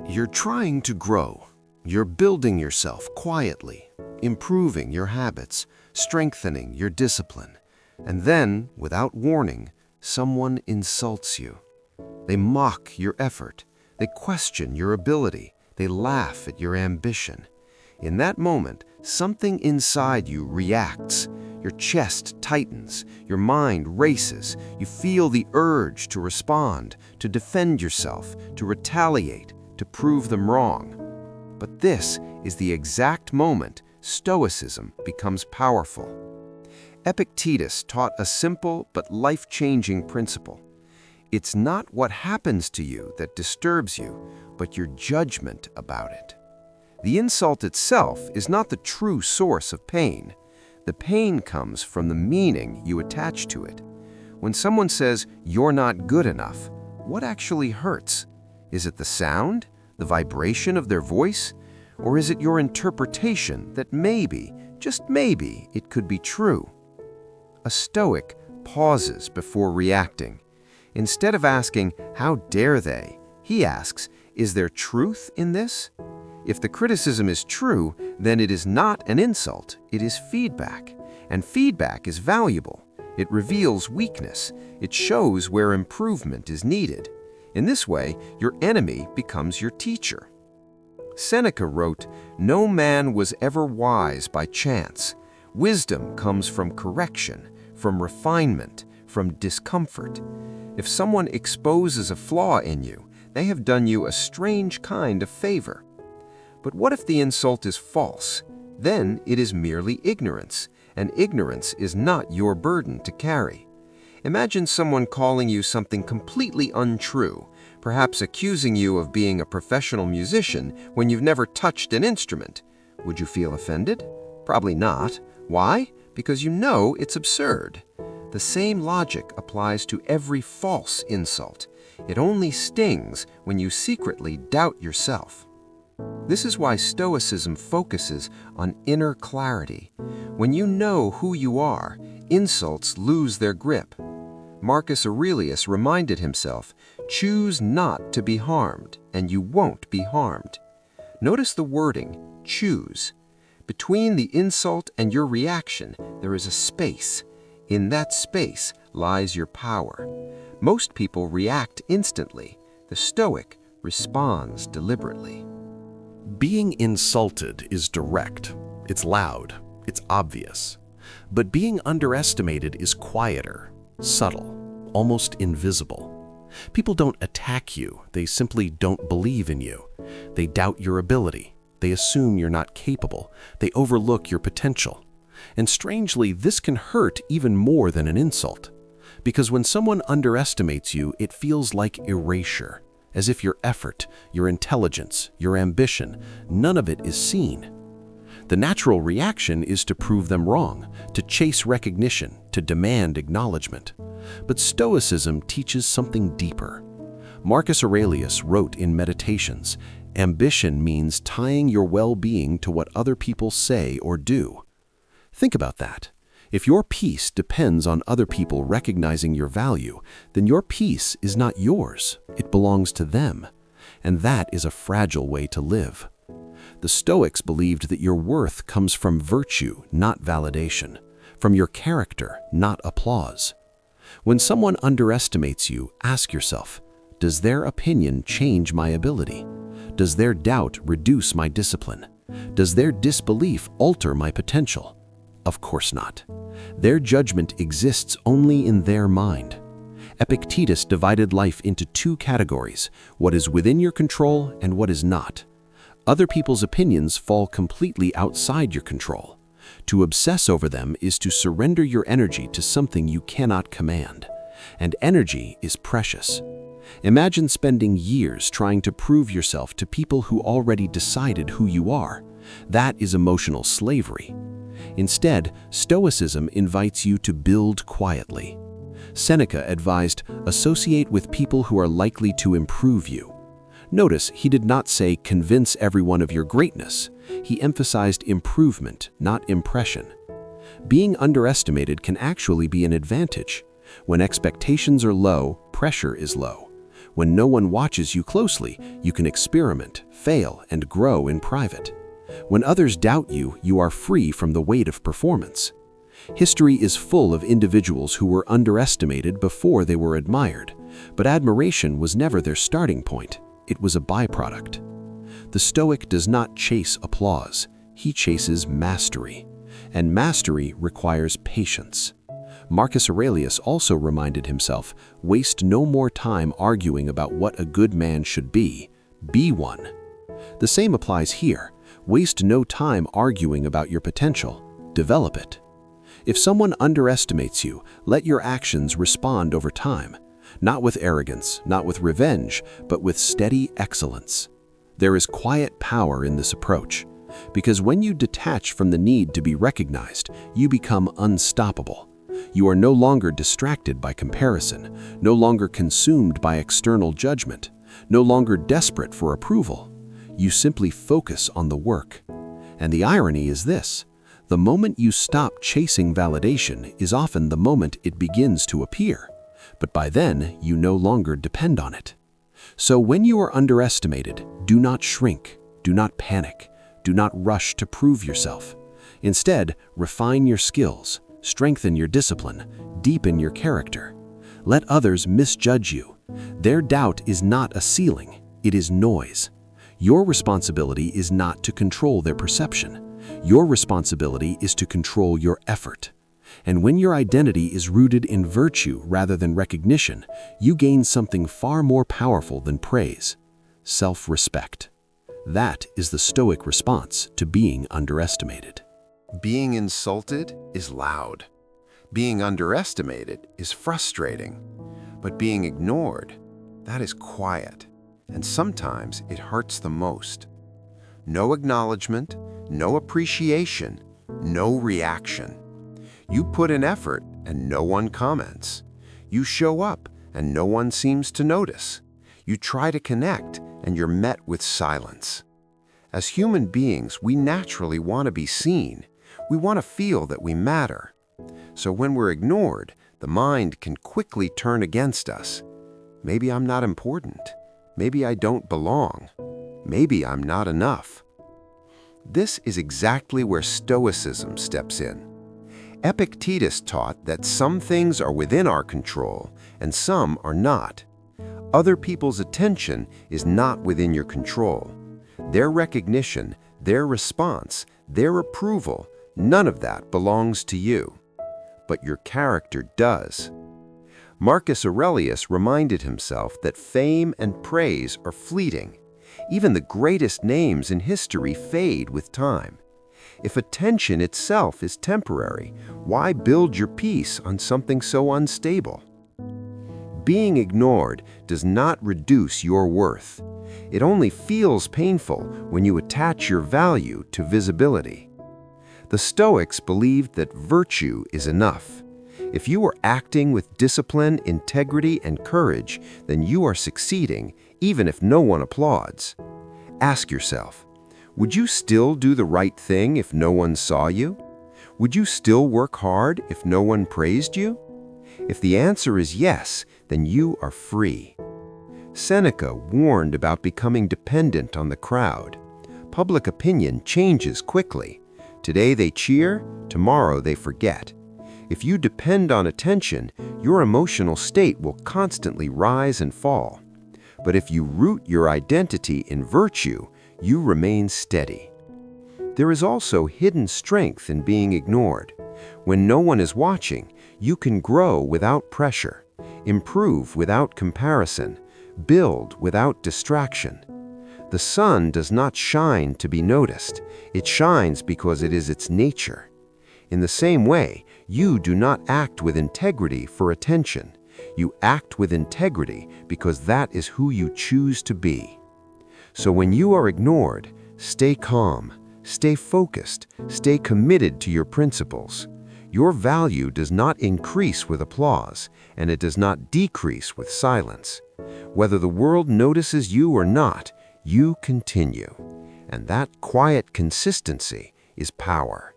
You're trying to grow. You're building yourself quietly, improving your habits, strengthening your discipline. And then, without warning, someone insults you. They mock your effort. They question your ability. They laugh at your ambition. In that moment, something inside you reacts. Your chest tightens, your mind races, you feel the urge to respond, to defend yourself, to retaliate, to prove them wrong. But this is the exact moment Stoicism becomes powerful. Epictetus taught a simple but life-changing principle. It's not what happens to you that disturbs you, but your judgment about it. The insult itself is not the true source of pain. The pain comes from the meaning you attach to it. When someone says, "You're not good enough," what actually hurts? Is it the sound, the vibration of their voice? Or is it your interpretation that maybe, just maybe, it could be true? A Stoic pauses before reacting. Instead of asking, "How dare they?" he asks, "Is there truth in this?" If the criticism is true, then it is not an insult, it is feedback. And feedback is valuable. It reveals weakness. It shows where improvement is needed. In this way, your enemy becomes your teacher. Seneca wrote, "No man was ever wise by chance. Wisdom comes from correction, from refinement, from discomfort." If someone exposes a flaw in you, they have done you a strange kind of favor. But what if the insult is false? Then it is merely ignorance, and ignorance is not your burden to carry. Imagine someone calling you something completely untrue, perhaps accusing you of being a professional musician when you've never touched an instrument. Would you feel offended? Probably not. Why? Because you know it's absurd. The same logic applies to every false insult. It only stings when you secretly doubt yourself. This is why Stoicism focuses on inner clarity. When you know who you are, insults lose their grip. Marcus Aurelius reminded himself, "Choose not to be harmed, and you won't be harmed." Notice the wording, choose. Between the insult and your reaction, there is a space. In that space lies your power. Most people react instantly. The Stoic responds deliberately. Being insulted is direct, it's loud, it's obvious. But being underestimated is quieter, subtle, almost invisible. People don't attack you, they simply don't believe in you. They doubt your ability, they assume you're not capable, they overlook your potential. And strangely, this can hurt even more than an insult. Because when someone underestimates you, it feels like erasure. As if your effort, your intelligence, your ambition, none of it is seen. The natural reaction is to prove them wrong, to chase recognition, to demand acknowledgement. But Stoicism teaches something deeper. Marcus Aurelius wrote in Meditations, "Ambition means tying your well-being to what other people say or do." Think about that. If your peace depends on other people recognizing your value, then your peace is not yours, it belongs to them. And that is a fragile way to live. The Stoics believed that your worth comes from virtue, not validation, from your character, not applause. When someone underestimates you, ask yourself, does their opinion change my ability? Does their doubt reduce my discipline? Does their disbelief alter my potential? Of course not. Their judgment exists only in their mind. Epictetus divided life into two categories, what is within your control and what is not. Other people's opinions fall completely outside your control. To obsess over them is to surrender your energy to something you cannot command. And energy is precious. Imagine spending years trying to prove yourself to people who already decided who you are. That is emotional slavery. Instead, Stoicism invites you to build quietly. Seneca advised, associate with people who are likely to improve you. Notice he did not say convince everyone of your greatness. He emphasized improvement, not impression. Being underestimated can actually be an advantage. When expectations are low, pressure is low. When no one watches you closely, you can experiment, fail, and grow in private. When others doubt you, you are free from the weight of performance. History is full of individuals who were underestimated before they were admired, but admiration was never their starting point. It was a byproduct. The Stoic does not chase applause. He chases mastery, and mastery requires patience. Marcus Aurelius also reminded himself, waste no more time arguing about what a good man should be one. The same applies here. Waste no time arguing about your potential. Develop it. If someone underestimates you, let your actions respond over time, not with arrogance, not with revenge, but with steady excellence. There is quiet power in this approach, because when you detach from the need to be recognized, you become unstoppable. You are no longer distracted by comparison, no longer consumed by external judgment, no longer desperate for approval. You simply focus on the work. And the irony is this: the moment you stop chasing validation is often the moment it begins to appear. But by then, you no longer depend on it. So when you are underestimated, do not shrink, do not panic, do not rush to prove yourself. Instead, refine your skills, strengthen your discipline, deepen your character. Let others misjudge you. Their doubt is not a ceiling, it is noise. Your responsibility is not to control their perception. Your responsibility is to control your effort. And when your identity is rooted in virtue rather than recognition, you gain something far more powerful than praise: self-respect. That is the Stoic response to being underestimated. Being insulted is loud. Being underestimated is frustrating. But being ignored, that is quiet. And sometimes it hurts the most. No acknowledgement, no appreciation, no reaction. You put in effort and no one comments. You show up and no one seems to notice. You try to connect and you're met with silence. As human beings, we naturally want to be seen. We want to feel that we matter. So when we're ignored, the mind can quickly turn against us. Maybe I'm not important. Maybe I don't belong. Maybe I'm not enough. This is exactly where Stoicism steps in. Epictetus taught that some things are within our control and some are not. Other people's attention is not within your control. Their recognition, their response, their approval, none of that belongs to you. But your character does. Marcus Aurelius reminded himself that fame and praise are fleeting. Even the greatest names in history fade with time. If attention itself is temporary, why build your peace on something so unstable? Being ignored does not reduce your worth. It only feels painful when you attach your value to visibility. The Stoics believed that virtue is enough. If you are acting with discipline, integrity, and courage, then you are succeeding, even if no one applauds. Ask yourself, would you still do the right thing if no one saw you? Would you still work hard if no one praised you? If the answer is yes, then you are free. Seneca warned about becoming dependent on the crowd. Public opinion changes quickly. Today they cheer, tomorrow they forget. If you depend on attention, your emotional state will constantly rise and fall. But if you root your identity in virtue, you remain steady. There is also hidden strength in being ignored. When no one is watching, you can grow without pressure, improve without comparison, build without distraction. The sun does not shine to be noticed. It shines because it is its nature. In the same way, you do not act with integrity for attention. You act with integrity because that is who you choose to be. So when you are ignored, stay calm, stay focused, stay committed to your principles. Your value does not increase with applause, and it does not decrease with silence. Whether the world notices you or not, you continue. And that quiet consistency is power.